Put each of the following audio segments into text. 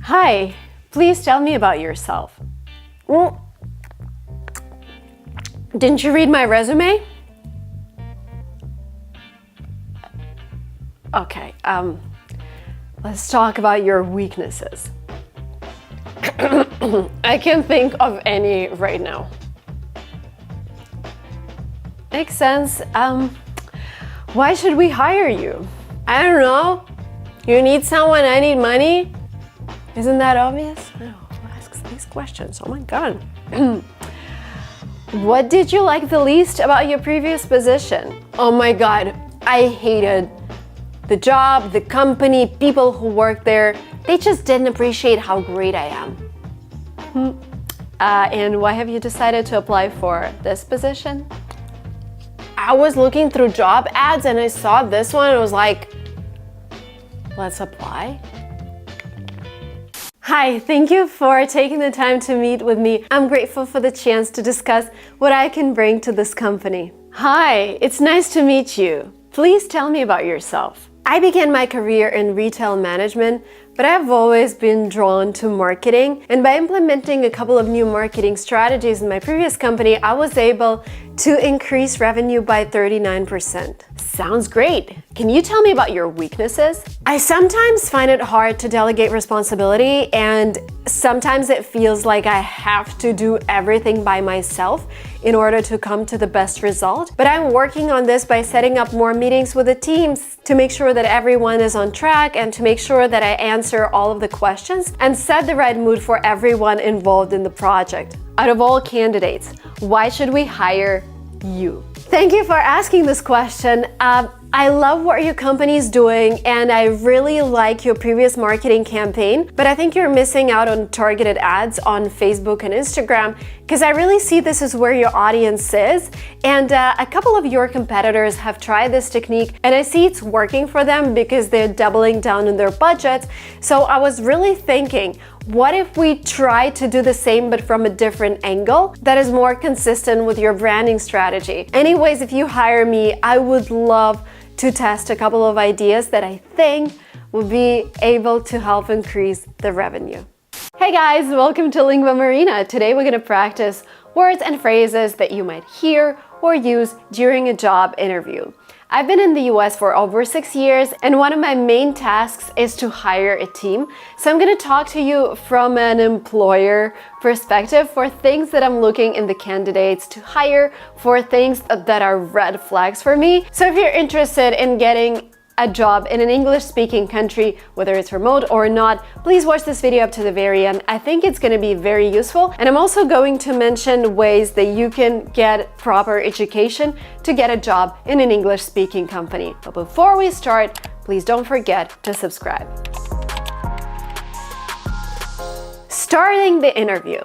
Hi, please tell me about yourself. Didn't you read my resume? Okay, let's talk about your weaknesses. I can't think of any right now. Makes sense. Why should we hire you? I don't know. You need someone, I need money? Isn't that obvious? Oh, who asks these questions? Oh my God. What did you like the least about your previous position? Oh my God, I hated the job, the company, people who work there. They just didn't appreciate how great I am. And why have you decided to apply for this position? I was looking through job ads and I saw this one and I was like, let's apply. Hi, thank you for taking the time to meet with me. I'm grateful for the chance to discuss what I can bring to this company. Hi, it's nice to meet you. Please tell me about yourself. I began my career in retail management, but I've always been drawn to marketing. And by implementing a couple of new marketing strategies in my previous company, I was able to increase revenue by 39%. Sounds great. Can you tell me about your weaknesses? I sometimes find it hard to delegate responsibility, and sometimes it feels like I have to do everything by myself in order to come to the best result. But I'm working on this by setting up more meetings with the teams to make sure that everyone is on track and to make sure that I answer all of the questions and set the right mood for everyone involved in the project. Out of all candidates, why should we hire you? Thank you for asking this question. I love what your company is doing and I really like your previous marketing campaign, but I think you're missing out on targeted ads on Facebook and Instagram because I really see this as where your audience is, and a couple of your competitors have tried this technique and I see it's working for them because they're doubling down on their budgets. So I was really thinking, what if we try to do the same but from a different angle that is more consistent with your branding strategy? Anyways, if you hire me, I would love to test a couple of ideas that I think will be able to help increase the revenue. Hey guys, welcome to Lingua Marina. Today we're going to practice words and phrases that you might hear or use during a job interview. I've been in the US for over 6 years, and one of my main tasks is to hire a team. So I'm going to talk to you from an employer perspective for things that I'm looking in the candidates to hire, for things that are red flags for me. So if you're interested in getting a job in an English-speaking country, whether it's remote or not, please watch this video up to the very end. I think it's going to be very useful. And I'm also going to mention ways that you can get proper education to get a job in an English-speaking company. But before we start, please don't forget to subscribe. Starting the interview.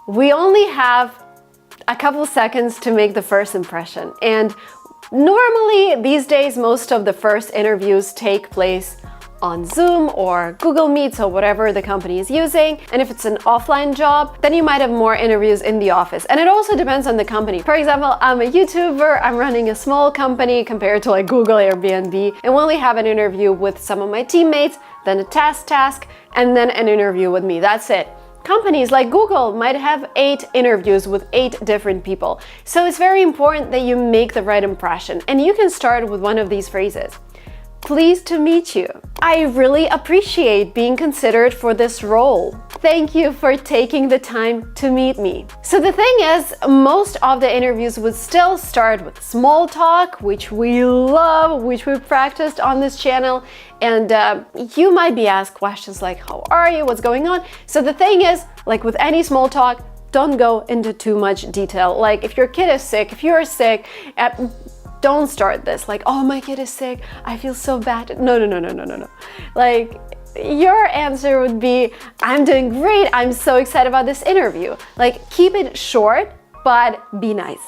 We only have a couple seconds to make the first impression, and normally, these days, most of the first interviews take place on Zoom or Google Meets or whatever the company is using. And if it's an offline job, then you might have more interviews in the office. And it also depends on the company. For example, I'm a YouTuber, I'm running a small company compared to like Google, Airbnb, and we only have an interview with some of my teammates, then a task, and then an interview with me. That's it. Companies like Google might have 8 interviews with 8 different people. So it's very important that you make the right impression. And you can start with one of these phrases. Pleased to meet you. I really appreciate being considered for this role. Thank you for taking the time to meet me. So the thing is, most of the interviews would still start with small talk, which we love, which we practiced on this channel. And you might be asked questions like, how are you? What's going on? So the thing is, like with any small talk, don't go into too much detail. Like if your kid is sick, if you're sick, don't start this like, oh, my kid is sick, I feel so bad. No. Like, your answer would be, I'm doing great, I'm so excited about this interview. Like, keep it short, but be nice.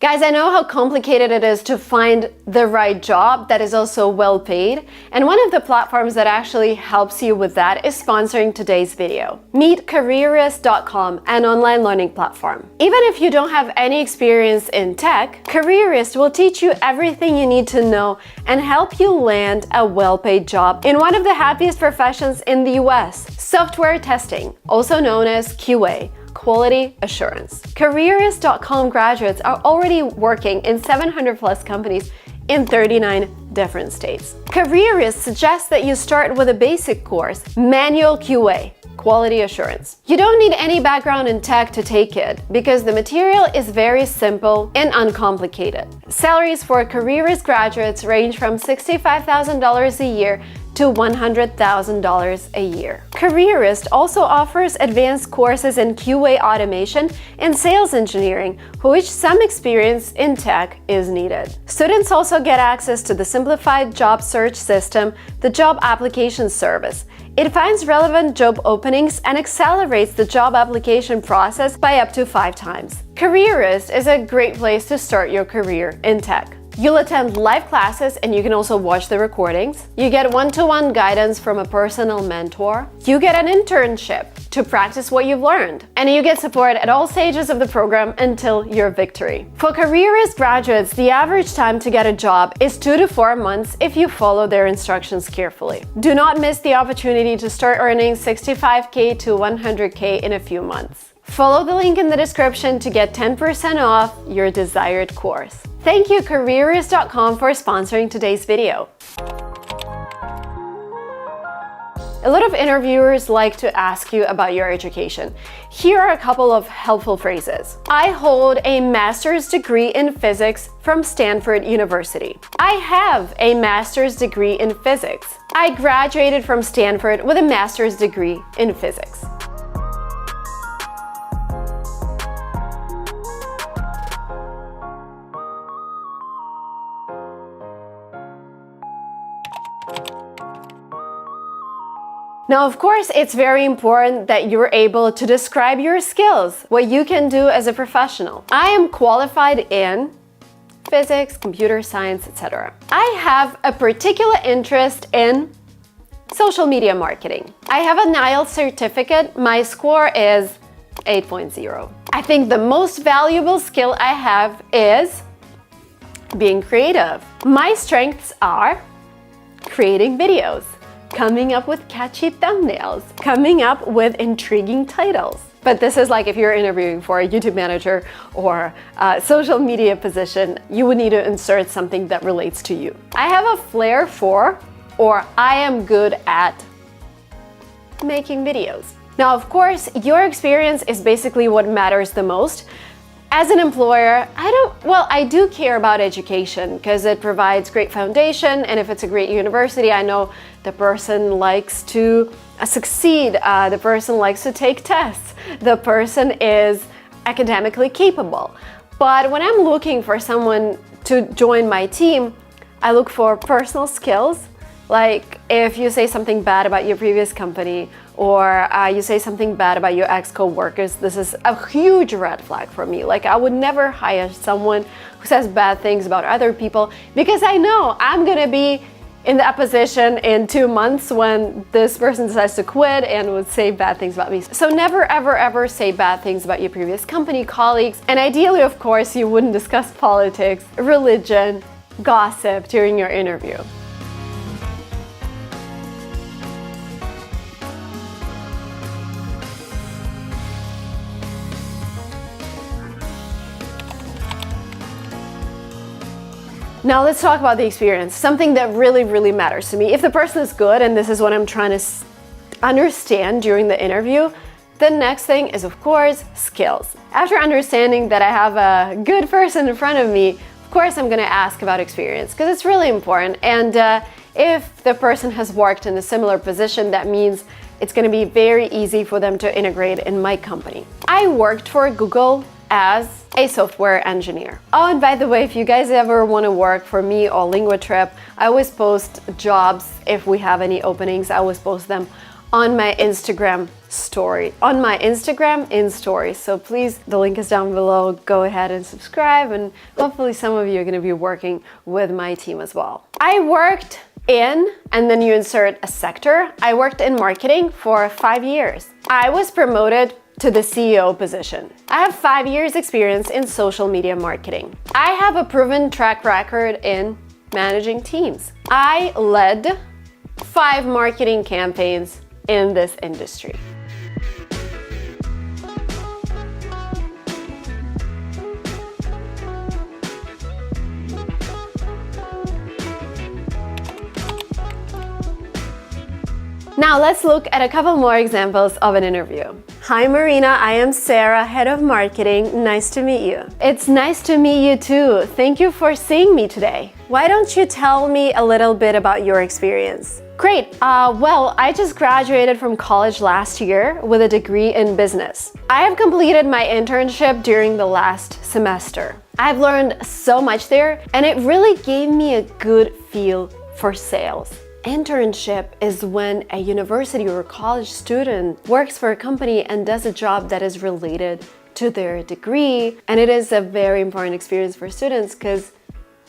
Guys, I know how complicated it is to find the right job that is also well paid, and one of the platforms that actually helps you with that is sponsoring today's video. Meet Careerist.com, an online learning platform. Even if you don't have any experience in tech, Careerist will teach you everything you need to know and help you land a well-paid job in one of the happiest professions in the US, software testing, also known as QA. Quality assurance. Careerist.com graduates are already working in 700 plus companies in 39 different states. Careerist suggests that you start with a basic course, Manual QA, Quality Assurance. You don't need any background in tech to take it because the material is very simple and uncomplicated. Salaries for Careerist graduates range from $65,000 a year to $100,000 a year. Careerist also offers advanced courses in QA automation and sales engineering, for which some experience in tech is needed. Students also get access to the simplified job search system, the Job Application Service. It finds relevant job openings and accelerates the job application process by up to 5 times. Careerist is a great place to start your career in tech. You'll attend live classes and you can also watch the recordings. You get one-to-one guidance from a personal mentor. You get an internship to practice what you've learned. And you get support at all stages of the program until your victory. For Careerist graduates, the average time to get a job is 2 to 4 months if you follow their instructions carefully. Do not miss the opportunity to start earning $65K to $100K in a few months. Follow the link in the description to get 10% off your desired course. Thank you, Careerist.com, for sponsoring today's video. A lot of interviewers like to ask you about your education. Here are a couple of helpful phrases. I hold a master's degree in physics from Stanford University. I have a master's degree in physics. I graduated from Stanford with a master's degree in physics. Now, of course, it's very important that you're able to describe your skills, what you can do as a professional. I am qualified in physics, computer science, etc. I have a particular interest in social media marketing. I have a NIELTS certificate. My score is 8.0. I think the most valuable skill I have is being creative. My strengths are creating videos, coming up with catchy thumbnails, coming up with intriguing titles. But this is like if you're interviewing for a YouTube manager or a social media position, you would need to insert something that relates to you. I have a flair for, or I am good at, making videos. Now, of course, your experience is basically what matters the most. As an employer, I do care about education because it provides great foundation, and if it's a great university, I know the person likes to succeed, the person likes to take tests, the person is academically capable. But when I'm looking for someone to join my team, I look for personal skills. Like if you say something bad about your previous company, or you say something bad about your ex-co-workers, this is a huge red flag for me. Like I would never hire someone who says bad things about other people because I know I'm gonna be in that position in 2 months when this person decides to quit and would say bad things about me. So never, ever, ever say bad things about your previous company, colleagues, and ideally, of course, you wouldn't discuss politics, religion, gossip during your interview. Now let's talk about the experience, something that really matters to me. If the person is good, and this is what I'm trying to understand during the interview, the next thing is, of course, skills. After understanding that I have a good person in front of me, of course I'm gonna ask about experience because it's really important. And if the person has worked in a similar position, that means it's gonna be very easy for them to integrate in my company. I worked for Google as a software engineer. Oh, and by the way, if you guys ever want to work for me or LinguaTrip, I always post jobs if we have any openings. I always post them on my Instagram story on my Instagram in stories. So please, the link is down below. Go ahead and subscribe, and hopefully some of you are going to be working with my team as well. I worked in, and then you insert a sector. I worked in marketing for 5 years. I was promoted to the CEO position. I have 5 years experience in social media marketing. I have a proven track record in managing teams. I led 5 marketing campaigns in this industry. Now let's look at a couple more examples of an interview. Hi Marina, I am Sarah, Head of Marketing. Nice to meet you. It's nice to meet you too. Thank you for seeing me today. Why don't you tell me a little bit about your experience? Great. Well, I just graduated from college last year with a degree in business. I have completed my internship during the last semester. I've learned so much there, and it really gave me a good feel for sales. Internship is when a university or college student works for a company and does a job that is related to their degree. And it is a very important experience for students because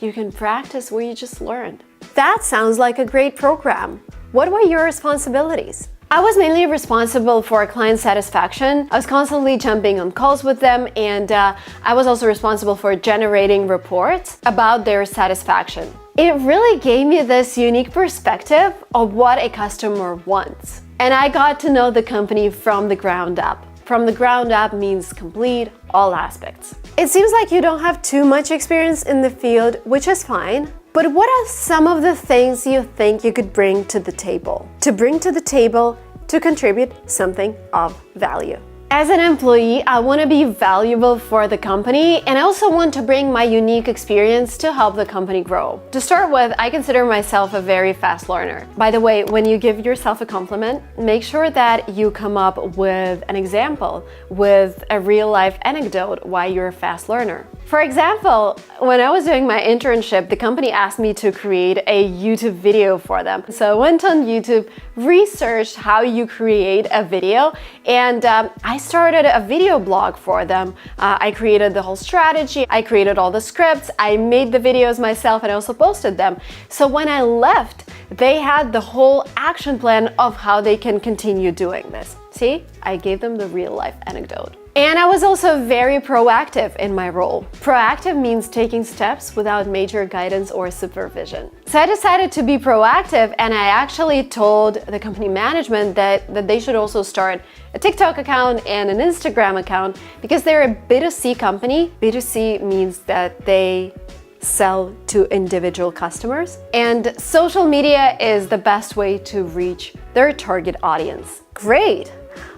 you can practice what you just learned. That sounds like a great program. What were your responsibilities? I was mainly responsible for client satisfaction. I was constantly jumping on calls with them, and I was also responsible for generating reports about their satisfaction. It really gave me this unique perspective of what a customer wants. And I got to know the company from the ground up. From the ground up means complete all aspects. It seems like you don't have too much experience in the field, which is fine. But what are some of the things you think you could bring to the table? To bring to the table to contribute something of value. As an employee, I want to be valuable for the company, and I also want to bring my unique experience to help the company grow. To start with, I consider myself a very fast learner. By the way, when you give yourself a compliment, make sure that you come up with an example, with a real-life anecdote why you're a fast learner. For example, when I was doing my internship, the company asked me to create a YouTube video for them. So I went on YouTube, researched how you create a video, and I started a video blog for them. I created the whole strategy, I created all the scripts, I made the videos myself, and I also posted them. So when I left, they had the whole action plan of how they can continue doing this. See, I gave them the real life anecdote. And I was also very proactive in my role. Proactive means taking steps without major guidance or supervision. So I decided to be proactive, and I actually told the company management that they should also start a TikTok account and an Instagram account because they're a B2C company. B2C means that they sell to individual customers, and social media is the best way to reach their target audience. Great!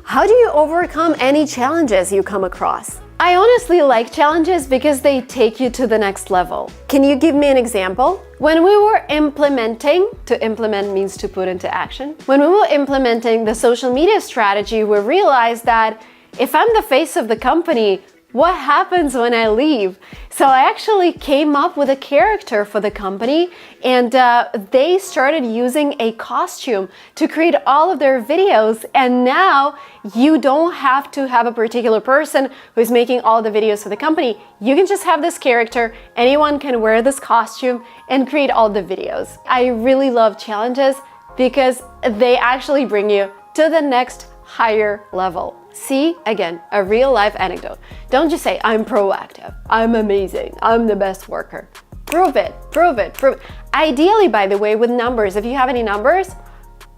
How do you overcome any challenges you come across? I honestly like challenges because they take you to the next level. Can you give me an example? When we were implementing, to implement means to put into action. When we were implementing the social media strategy, we realized that if I'm the face of the company, what happens when I leave? So I actually came up with a character for the company, and they started using a costume to create all of their videos. And now you don't have to have a particular person who's making all the videos for the company. You can just have this character, anyone can wear this costume and create all the videos. I really love challenges because they actually bring you to the next higher level. See, again, a real life anecdote. Don't just say, I'm proactive, I'm amazing, I'm the best worker. Prove it, prove it, prove it. Ideally, by the way, with numbers. If you have any numbers,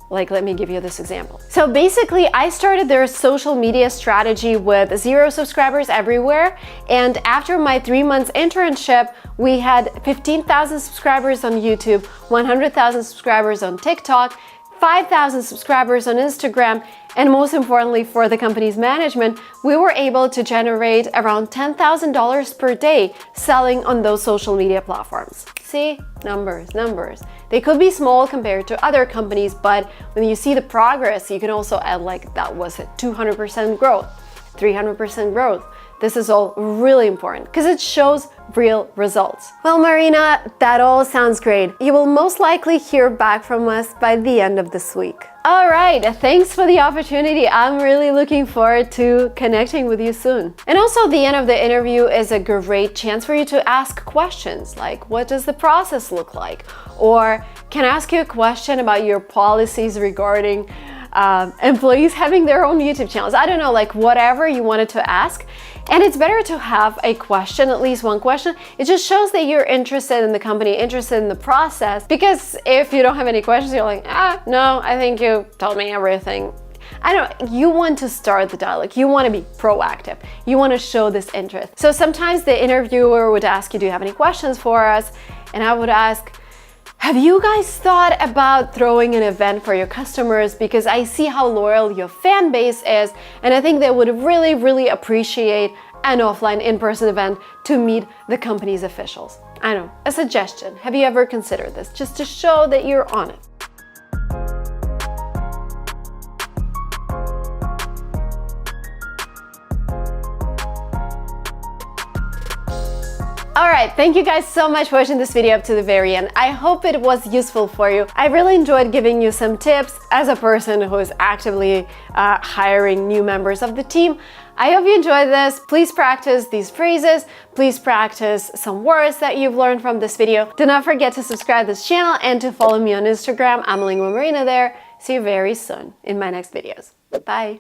like, let me give you this example. So basically, I started their social media strategy with 0 subscribers everywhere. And after my 3 months internship, we had 15,000 subscribers on YouTube, 100,000 subscribers on TikTok, 5,000 subscribers on Instagram, and most importantly for the company's management, we were able to generate around $10,000 per day selling on those social media platforms. See, numbers, numbers. They could be small compared to other companies, but when you see the progress, you can also add like that was a 200% growth, 300% growth, This is all really important because it shows real results. Well, Marina, that all sounds great. You will most likely hear back from us by the end of this week. All right, thanks for the opportunity. I'm really looking forward to connecting with you soon. And also, the end of the interview is a great chance for you to ask questions like, what does the process look like? Or can I ask you a question about your policies regarding employees having their own YouTube channels? I don't know, like whatever you wanted to ask. And it's better to have a question, at least one question. It just shows that you're interested in the company, interested in the process. Because if you don't have any questions, you're like, no, I think you told me everything. I don't know, you want to start the dialogue. You want to be proactive. You want to show this interest. So sometimes the interviewer would ask you, do you have any questions for us? And I would ask, have you guys thought about throwing an event for your customers? Because I see how loyal your fan base is, and I think they would really, really appreciate an offline in-person event to meet the company's officials. I know, a suggestion. Have you ever considered this? Just to show that you're on it. Alright, thank you guys so much for watching this video up to the very end. I hope it was useful for you. I really enjoyed giving you some tips as a person who is actively hiring new members of the team. I hope you enjoyed this. Please practice these phrases. Please practice some words that you've learned from this video. Do not forget to subscribe to this channel and to follow me on Instagram. I'm Lingua Marina there. See you very soon in my next videos. Bye!